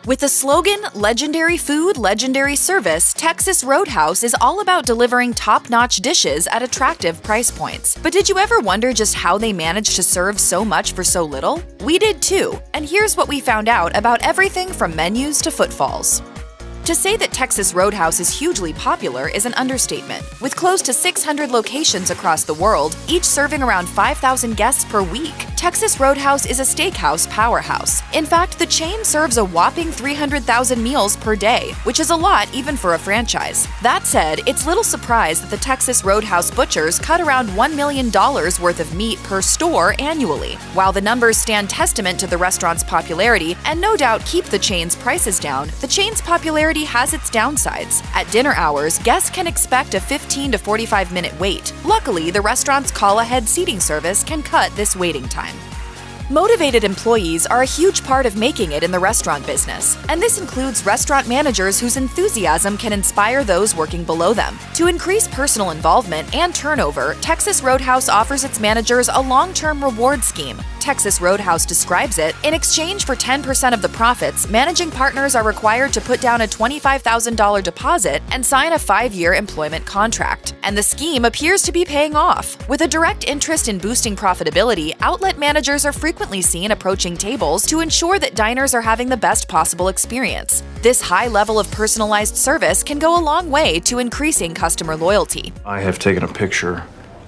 With the slogan, "Legendary Food, Legendary Service," Texas Roadhouse is all about delivering top-notch dishes at attractive price points. But did you ever wonder just how they managed to serve so much for so little? We did too, and here's what we found out about everything from menus to footfalls. To say that Texas Roadhouse is hugely popular is an understatement. With close to 600 locations across the world, each serving around 5,000 guests per week, Texas Roadhouse is a steakhouse powerhouse. In fact, the chain serves a whopping 300,000 meals per day, which is a lot even for a franchise. That said, it's little surprise that the Texas Roadhouse butchers cut around $1 million worth of meat per store annually. While the numbers stand testament to the restaurant's popularity and no doubt keep the chain's prices down, the chain's popularity has its downsides. At dinner hours, guests can expect a 15 to 45-minute wait. Luckily, the restaurant's call-ahead seating service can cut this waiting time. Motivated employees are a huge part of making it in the restaurant business, and this includes restaurant managers whose enthusiasm can inspire those working below them. To increase personal involvement and turnover, Texas Roadhouse offers its managers a long-term reward scheme. Texas Roadhouse describes it, in exchange for 10% of the profits, managing partners are required to put down a $25,000 deposit and sign a 5-year employment contract. And the scheme appears to be paying off. With a direct interest in boosting profitability, outlet managers are frequently seen approaching tables to ensure that diners are having the best possible experience. This high level of personalized service can go a long way to increasing customer loyalty. I have taken a picture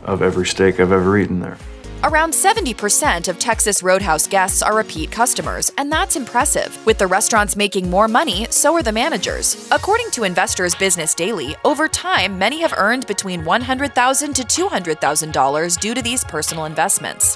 of every steak I've ever eaten there. Around 70% of Texas Roadhouse guests are repeat customers, and that's impressive. With the restaurants making more money, so are the managers. According to Investors Business Daily, over time, many have earned between $100,000 to $200,000 due to these personal investments.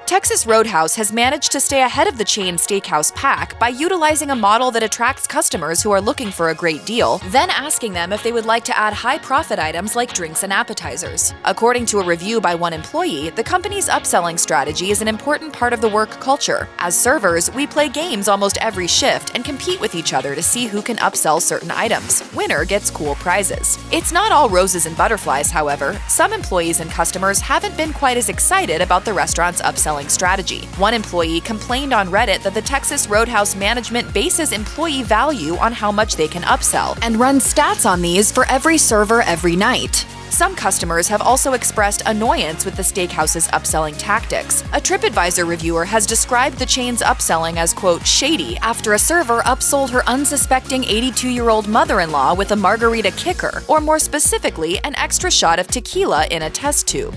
Texas Roadhouse has managed to stay ahead of the chain steakhouse pack by utilizing a model that attracts customers who are looking for a great deal, then asking them if they would like to add high-profit items like drinks and appetizers. According to a review by one employee, the company's upselling strategy is an important part of the work culture. As servers, we play games almost every shift and compete with each other to see who can upsell certain items. Winner gets cool prizes. It's not all roses and butterflies, however. Some employees and customers haven't been quite as excited about the restaurant's upselling strategy. One employee complained on Reddit that the Texas Roadhouse management bases employee value on how much they can upsell and runs stats on these for every server every night. Some customers have also expressed annoyance with the steakhouse's upselling tactics. A TripAdvisor reviewer has described the chain's upselling as, quote, shady after a server upsold her unsuspecting 82-year-old mother-in-law with a margarita kicker, or more specifically, an extra shot of tequila in a test tube.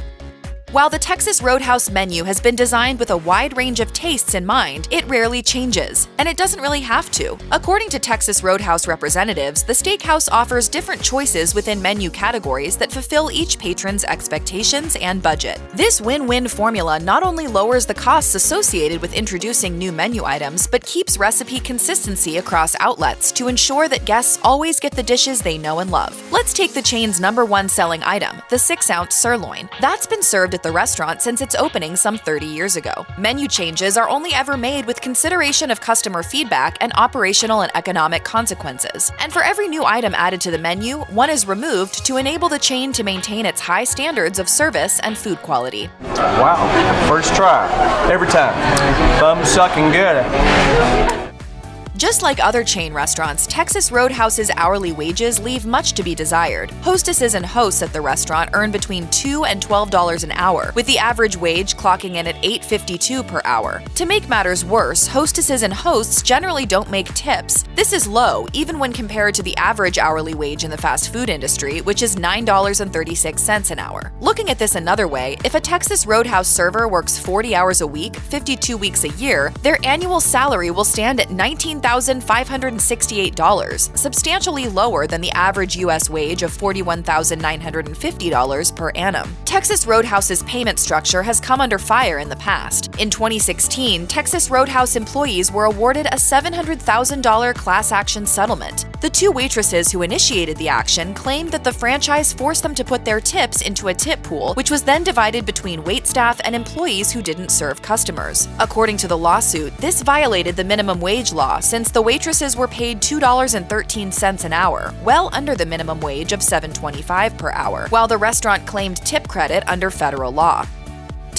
While the Texas Roadhouse menu has been designed with a wide range of tastes in mind, it rarely changes, and it doesn't really have to. According to Texas Roadhouse representatives, the steakhouse offers different choices within menu categories that fulfill each patron's expectations and budget. This win-win formula not only lowers the costs associated with introducing new menu items, but keeps recipe consistency across outlets to ensure that guests always get the dishes they know and love. Let's take the chain's #1 selling item, the 6-ounce sirloin. That's been served at the restaurant since its opening some 30 years ago. Menu changes are only ever made with consideration of customer feedback and operational and economic consequences. And for every new item added to the menu, one is removed to enable the chain to maintain its high standards of service and food quality. Wow, first try, every time. Bum sucking good. Just like other chain restaurants, Texas Roadhouse's hourly wages leave much to be desired. Hostesses and hosts at the restaurant earn between $2 and $12 an hour, with the average wage clocking in at $8.52 per hour. To make matters worse, hostesses and hosts generally don't make tips. This is low, even when compared to the average hourly wage in the fast food industry, which is $9.36 an hour. Looking at this another way, if a Texas Roadhouse server works 40 hours a week, 52 weeks a year, their annual salary will stand at $19,568, substantially lower than the average U.S. wage of $41,950 per annum. Texas Roadhouse's payment structure has come under fire in the past. In 2016, Texas Roadhouse employees were awarded a $700,000 class action settlement. The two waitresses who initiated the action claimed that the franchise forced them to put their tips into a tip pool, which was then divided between waitstaff and employees who didn't serve customers. According to the lawsuit, this violated the minimum wage law since the waitresses were paid $2.13 an hour, well under the minimum wage of $7.25 per hour, while the restaurant claimed tip credit under federal law.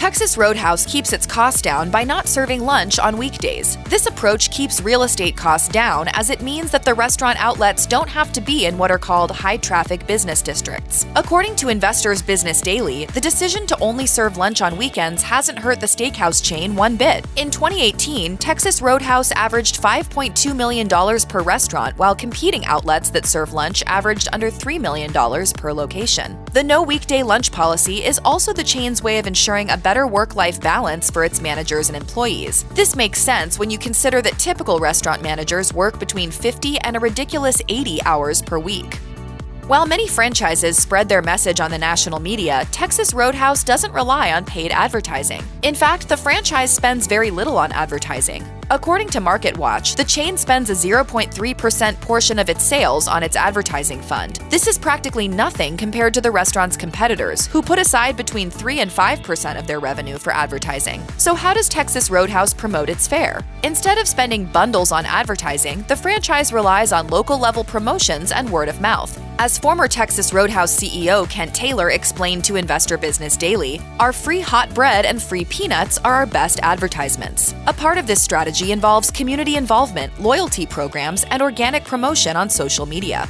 Texas Roadhouse keeps its costs down by not serving lunch on weekdays. This approach keeps real estate costs down as it means that the restaurant outlets don't have to be in what are called high-traffic business districts. According to Investors Business Daily, the decision to only serve lunch on weekends hasn't hurt the steakhouse chain one bit. In 2018, Texas Roadhouse averaged $5.2 million per restaurant, while competing outlets that serve lunch averaged under $3 million per location. The no weekday lunch policy is also the chain's way of ensuring a better work-life balance for its managers and employees. This makes sense when you consider that typical restaurant managers work between 50 and a ridiculous 80 hours per week. While many franchises spread their message on the national media, Texas Roadhouse doesn't rely on paid advertising. In fact, the franchise spends very little on advertising. According to MarketWatch, the chain spends a 0.3% portion of its sales on its advertising fund. This is practically nothing compared to the restaurant's competitors, who put aside between 3 and 5% of their revenue for advertising. So how does Texas Roadhouse promote its fare? Instead of spending bundles on advertising, the franchise relies on local-level promotions and word of mouth. As former Texas Roadhouse CEO Kent Taylor explained to Investor Business Daily, our free hot bread and free peanuts are our best advertisements. A part of this strategy involves community involvement, loyalty programs, and organic promotion on social media.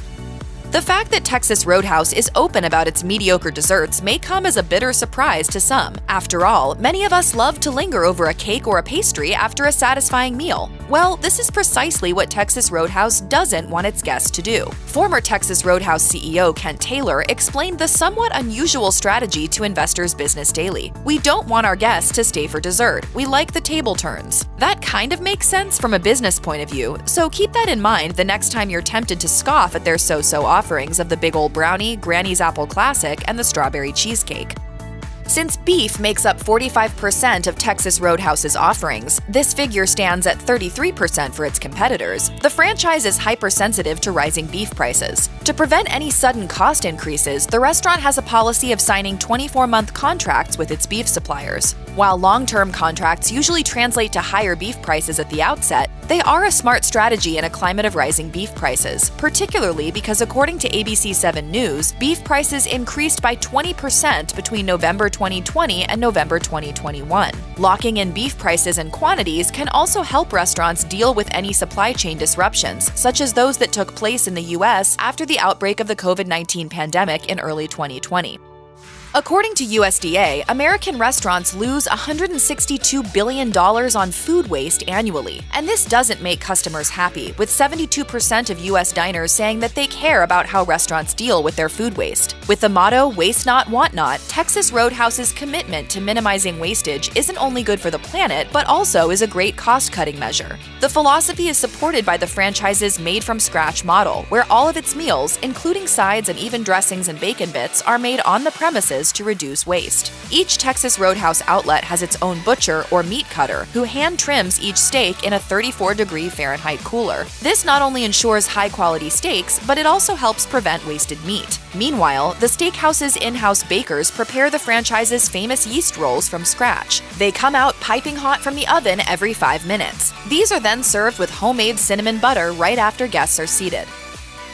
The fact that Texas Roadhouse is open about its mediocre desserts may come as a bitter surprise to some. After all, many of us love to linger over a cake or a pastry after a satisfying meal. Well, this is precisely what Texas Roadhouse doesn't want its guests to do. Former Texas Roadhouse CEO Kent Taylor explained the somewhat unusual strategy to Investors Business Daily. "We don't want our guests to stay for dessert. We like the table turns." That kind of makes sense from a business point of view, so keep that in mind the next time you're tempted to scoff at their so-so offerings of the Big Ol' Brownie, Granny's Apple Classic, and the Strawberry Cheesecake. Since beef makes up 45% of Texas Roadhouse's offerings, this figure stands at 33% for its competitors. The franchise is hypersensitive to rising beef prices. To prevent any sudden cost increases, the restaurant has a policy of signing 24-month contracts with its beef suppliers. While long-term contracts usually translate to higher beef prices at the outset, they are a smart strategy in a climate of rising beef prices, particularly because according to ABC 7 News, beef prices increased by 20% between November 2020 and November 2021. Locking in beef prices and quantities can also help restaurants deal with any supply chain disruptions, such as those that took place in the U.S. after the outbreak of the COVID-19 pandemic in early 2020. According to USDA, American restaurants lose $162 billion on food waste annually. And this doesn't make customers happy, with 72% of U.S. diners saying that they care about how restaurants deal with their food waste. With the motto, "Waste not, want not," Texas Roadhouse's commitment to minimizing wastage isn't only good for the planet, but also is a great cost-cutting measure. The philosophy is supported by the franchise's made-from-scratch model, where all of its meals, including sides and even dressings and bacon bits, are made on the premises to reduce waste. Each Texas Roadhouse outlet has its own butcher or meat cutter who hand trims each steak in a 34-degree Fahrenheit cooler. This not only ensures high-quality steaks, but it also helps prevent wasted meat. Meanwhile, the steakhouse's in-house bakers prepare the franchise's famous yeast rolls from scratch. They come out piping hot from the oven every 5 minutes. These are then served with homemade cinnamon butter right after guests are seated.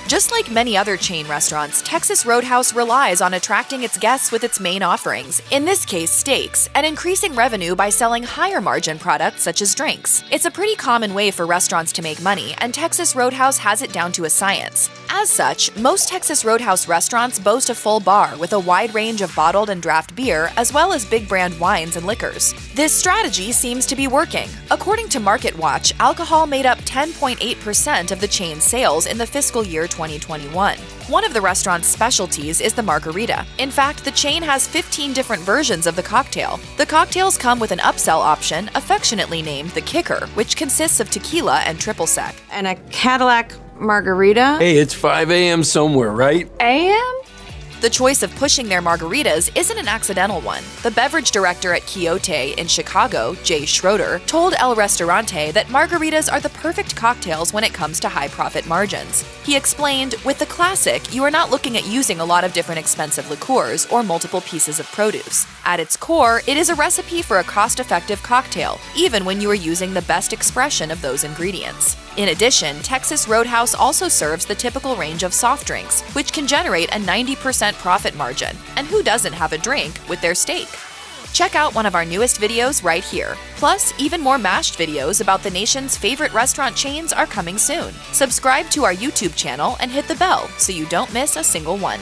Just like many other chain restaurants, Texas Roadhouse relies on attracting its guests with its main offerings, in this case steaks, and increasing revenue by selling higher margin products such as drinks. It's a pretty common way for restaurants to make money, and Texas Roadhouse has it down to a science. As such, most Texas Roadhouse restaurants boast a full bar with a wide range of bottled and draft beer, as well as big brand wines and liquors. This strategy seems to be working. According to MarketWatch, alcohol made up 10.8% of the chain's sales in the fiscal year 2021. One of the restaurant's specialties is the margarita. In fact, the chain has 15 different versions of the cocktail. The cocktails come with an upsell option, affectionately named the Kicker, which consists of tequila and triple sec. And a Cadillac margarita? Hey, it's 5 a.m. somewhere, right? AM? The choice of pushing their margaritas isn't an accidental one. The beverage director at Quixote in Chicago, Jay Schroeder, told El Restaurante that margaritas are the perfect cocktails when it comes to high profit margins. He explained, "With the classic, you are not looking at using a lot of different expensive liqueurs or multiple pieces of produce. At its core, it is a recipe for a cost-effective cocktail, even when you are using the best expression of those ingredients." In addition, Texas Roadhouse also serves the typical range of soft drinks, which can generate a 90% profit margin. And who doesn't have a drink with their steak? Check out one of our newest videos right here. Plus, even more mashed videos about the nation's favorite restaurant chains are coming soon. Subscribe to our YouTube channel and hit the bell so you don't miss a single one.